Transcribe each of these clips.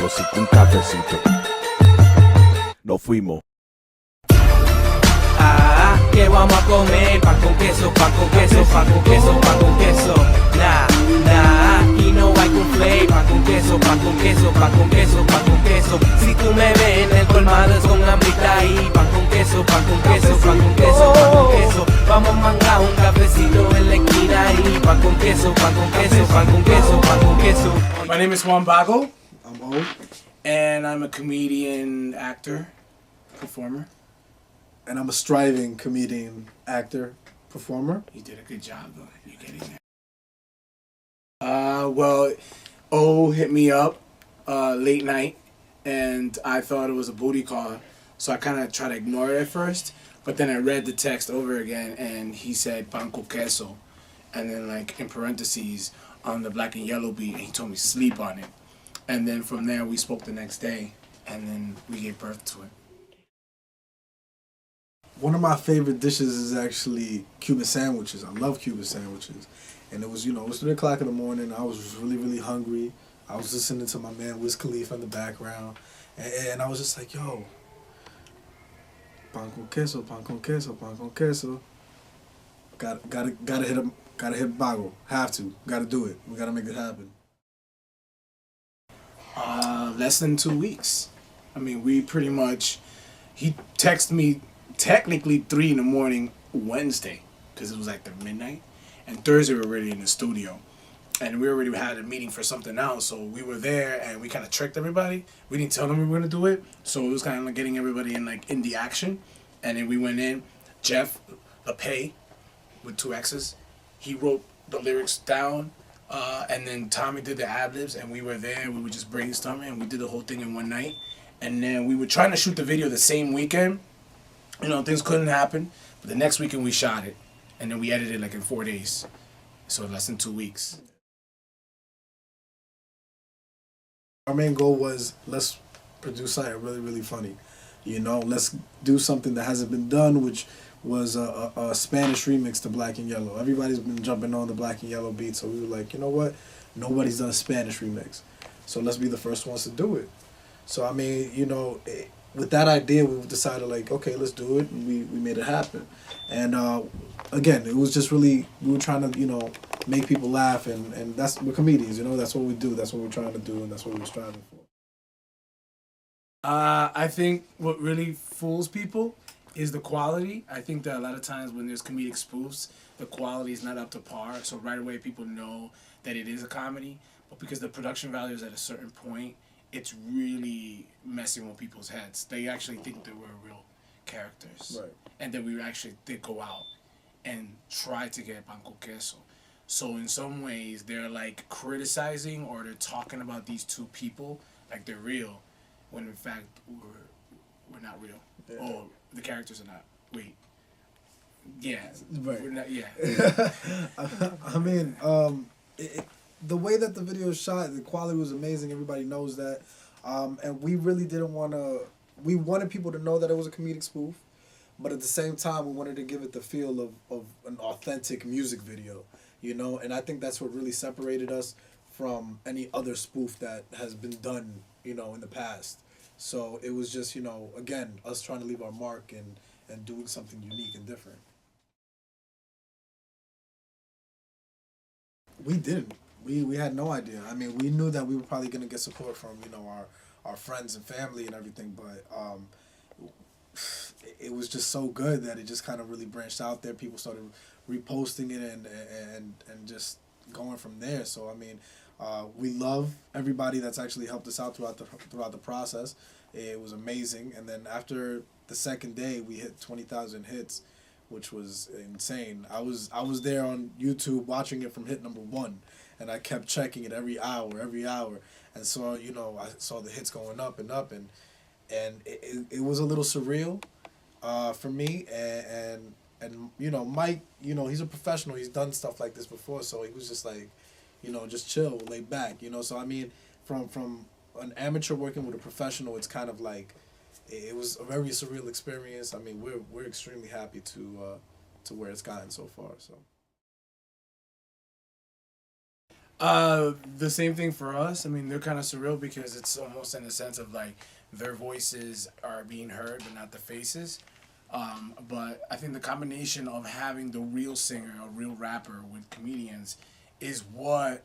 sabrosito, un cafecito. Nos fuimos. ¿Qué vamos a comer? Pan con queso, pan con queso, pan con queso, pan con queso. Y no hay conflay. Pan con queso, pan con queso, pan con queso, pan con queso. Si tú me ves en el colmado es con hambrita ahí. Pan con queso, pan con queso, pan con queso, pan con queso. Vamos a mangar un cafecito en la esquina ahí. Pan con queso, pan con queso, pan con queso, pan con queso. My name is Juan Bago. I'm old. And I'm a comedian, actor, performer. And I'm a striving comedian, actor, performer. You did a good job, though. You're getting there. Well, O hit me up late night, and I thought it was a booty call, so I kind of tried to ignore it at first. But then I read the text over again, and he said pan con queso, and then like in parentheses on the black and yellow beat, and he told me sleep on it. And then from there we spoke the next day, and then we gave birth to it. One of my favorite dishes is actually Cuban sandwiches. I love Cuban sandwiches. And it was, it was 3 o'clock in the morning. I was just really, really hungry. I was listening to my man Wiz Khalifa in the background. And I was just like, yo, pan con queso, pan con queso, pan con queso. Gotta hit Bago. Have to. Gotta do it. We gotta make it happen. Less than 2 weeks. I mean, we pretty much, he texted me technically 3 in the morning Wednesday, because it was like the midnight, and Thursday we were already in the studio, and we already had a meeting for something else, so we were there and we kind of tricked everybody. We didn't tell them we were going to do it, so it was kind of like getting everybody in the action. And then we went in. Jeff LePay, with 2 X's, he wrote the lyrics down, and then Tommy did the ad-libs, and we were there and we were just brainstorming, and we did the whole thing in one night. And then we were trying to shoot the video the same weekend. Things couldn't happen, but the next weekend we shot it, and then we edited like in 4 days, so less than 2 weeks. Our main goal was, let's produce something really, really funny. Let's do something that hasn't been done, which was a Spanish remix to Black and Yellow. Everybody's been jumping on the Black and Yellow beat, so we were like, you know what? Nobody's done a Spanish remix, so let's be the first ones to do it. So, I mean, with that idea, we decided, like, okay, let's do it, and we made it happen. And, again, it was just really, we were trying to, make people laugh, and we're comedians, that's what we do, that's what we're trying to do, and that's what we're striving for. I think what really fools people is the quality. I think that a lot of times when there's comedic spoofs, the quality is not up to par, so right away people know that it is a comedy, but because the production value is at a certain point, it's really messing with people's heads. They actually think that we're real characters. Right. And that we actually did go out and try to get pan con queso. So in some ways, they're like criticizing or they're talking about these 2 people like they're real, when in fact we're not real. Yeah. Oh, the characters are not. Wait. Yeah. Right. We're not, yeah. I mean, the way that the video was shot, the quality was amazing. Everybody knows that. And we really didn't want to... We wanted people to know that it was a comedic spoof, but at the same time, we wanted to give it the feel of an authentic music video, And I think that's what really separated us from any other spoof that has been done, in the past. So it was just, again, us trying to leave our mark and doing something unique and different. We didn't. We had no idea. I mean, we knew that we were probably going to get support from, our friends and family and everything, but it was just so good that it just kind of really branched out there. People started reposting it and just going from there. So, I mean, we love everybody that's actually helped us out throughout the process. It was amazing. And then after the second day, we hit 20,000 hits, which was insane. I was there on YouTube watching it from hit number 1, and I kept checking it every hour, and so I saw the hits going up and up, and it was a little surreal, for me, and Mike, he's a professional, he's done stuff like this before, so he was just like, just chill, lay back, so I mean, from an amateur working with a professional, it's kind of like. It was a very surreal experience. I mean, we're extremely happy to where it's gotten so far. So The same thing for us. I mean, they're kind of surreal because it's almost in the sense of like their voices are being heard, but not the faces. But I think the combination of having the real singer, a real rapper with comedians, is what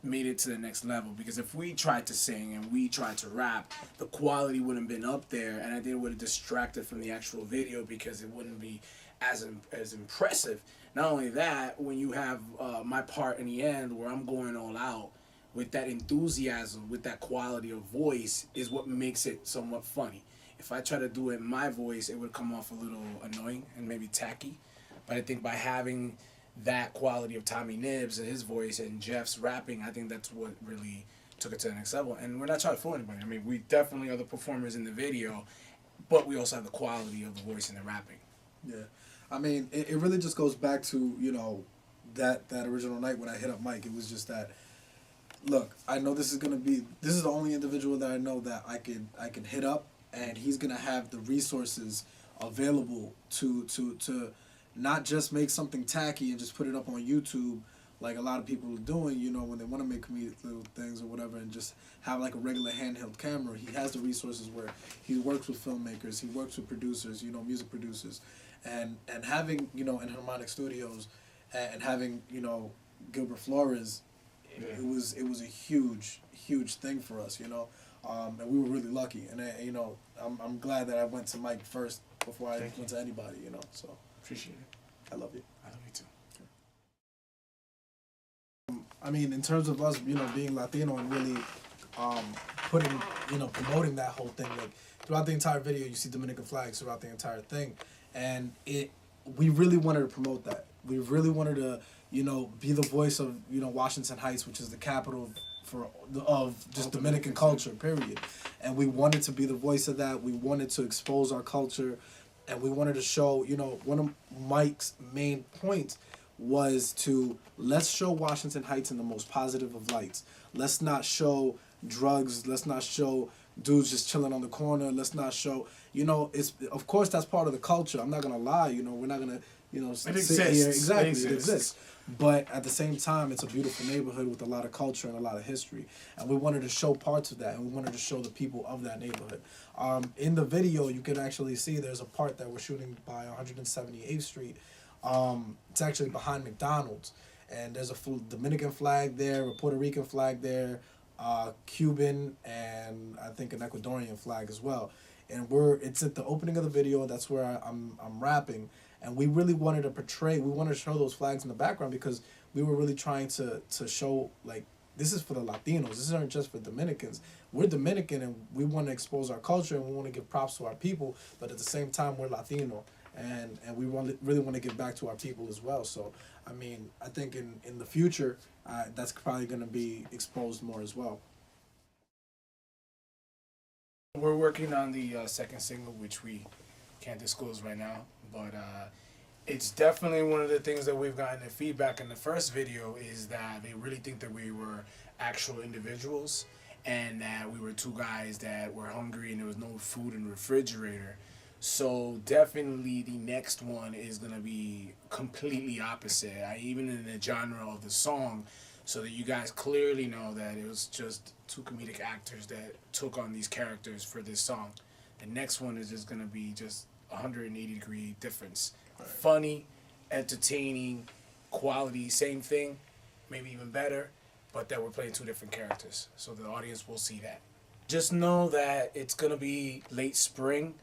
made it to the next level. Because if we tried to sing and we tried to rap, the quality wouldn't have been up there, and I think it would have distracted from the actual video because it wouldn't be as impressive. Not only that, when you have my part in the end where I'm going all out with that enthusiasm, with that quality of voice, is what makes it somewhat funny. If I try to do it in my voice, it would come off a little annoying and maybe tacky. But I think by having that quality of Tommy Nibs and his voice and Jeff's rapping, I think that's what really took it to the next level. And we're not trying to fool anybody. I mean, we definitely are the performers in the video, but we also have the quality of the voice and the rapping. Yeah. I mean, it really just goes back to, you know, that original night when I hit up Mike. It was just that, look, I know this is the only individual that I know that I can hit up, and he's going to have the resources available to not just make something tacky and just put it up on YouTube like a lot of people are doing, you know, when they want to make comedic little things or whatever, and just have like a regular handheld camera. He has the resources where he works with filmmakers, he works with producers, you know, music producers, and having, you know, in Harmonic Studios and having, you know, Gilbert Flores, it was a huge thing for us, you know, and we were really lucky, and you know, I'm glad that I went to Mike first before I went to anybody, you know, so Appreciate it. I love you. I love you too. I mean, in terms of us, you know, being Latino and really putting, you know, promoting that whole thing, like throughout the entire video, you see Dominican flags throughout the entire thing, and we really wanted to promote that. We really wanted to, you know, be the voice of, you know, Washington Heights, which is the capital of just Dominican culture, period. And we wanted to be the voice of that. We wanted to expose our culture, and we wanted to show, you know, one of Mike's main points was to let's show Washington Heights in the most positive of lights. Let's not show drugs. Let's not show dudes just chilling on the corner. Let's not show, you know, it's, of course that's part of the culture. I'm not gonna lie, you know, we're not gonna, you know, sit here. Exactly, it exists. But at the same time, it's a beautiful neighborhood with a lot of culture and a lot of history. And we wanted to show parts of that, and we wanted to show the people of that neighborhood. In the video, you can actually see there's a part that we're shooting by 178th Street. It's actually behind McDonald's. And there's a full Dominican flag there, a Puerto Rican flag there, Cuban, and I think an Ecuadorian flag as well. And it's at the opening of the video. That's where I'm rapping. And we really wanted to we wanted to show those flags in the background because we were really trying to show, like, this is for the Latinos. This isn't just for Dominicans. We're Dominican, and we want to expose our culture, and we want to give props to our people, but at the same time, we're Latino, and we really want to give back to our people as well. So, I mean, I think in the future, that's probably going to be exposed more as well. We're working on the second single, which we can't disclose right now, but it's definitely one of the things that we've gotten the feedback in the first video is that they really think that we were actual individuals and that we were two guys that were hungry and there was no food in the refrigerator. So definitely the next one is going to be completely opposite, even in the genre of the song, so that you guys clearly know that it was just two comedic actors that took on these characters for this song. The next one is just going to be just 180-degree difference. Right. Funny, entertaining, quality, same thing, maybe even better, but that we're playing two different characters. So the audience will see that. Just know that it's going to be late spring,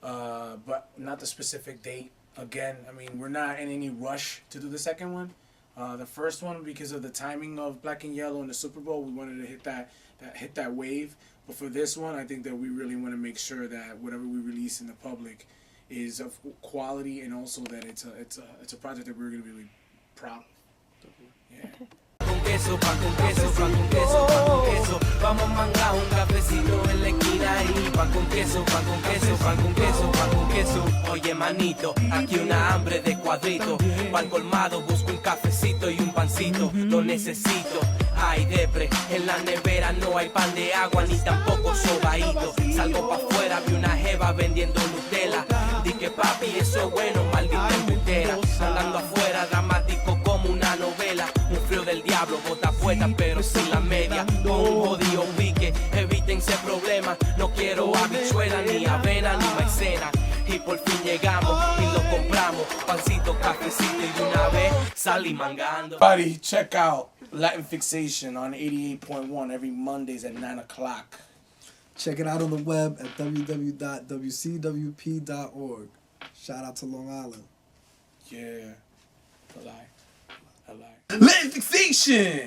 but not the specific date. Again, I mean, we're not in any rush to do the second one. The first one, because of the timing of Black and Yellow and the Super Bowl, we wanted to hit that wave. But for this one, I think that we really want to make sure that whatever we release in the public is of quality, and also that it's a project that we're going to be really proud of. Yeah. Con queso, pan con queso, pan con queso, pan con queso. Vamos a mangar un cafecito en la esquina y pan con queso, pan con queso, pan con queso, pan con queso. Oye manito, aquí una hambre de cuadrito. Pa'l colmado busco un cafecito y un pancito, lo necesito. Ay depre, en la nevera no hay pan de agua ni tampoco sobaíto. Salgo pa' afuera, vi una jeva vendiendo Nutella. Di que papi eso es bueno, maldita embutera. Andando afuera, dramático como una novela. Un frío del diablo. diablo, botas puestas pero sin la media. Con un jodido pique, evítense problemas. No quiero habichuela, ni avena, ni maicena. Y por fin llegamos y lo compramos. Pancito, cafecito y de una vez salí mangando. Everybody, check out Latin Fixation on 88.1 every Mondays at 9 o'clock. Check it out on the web at www.wcwp.org. Shout out to Long Island. Yeah. I lie. Latin Fixation!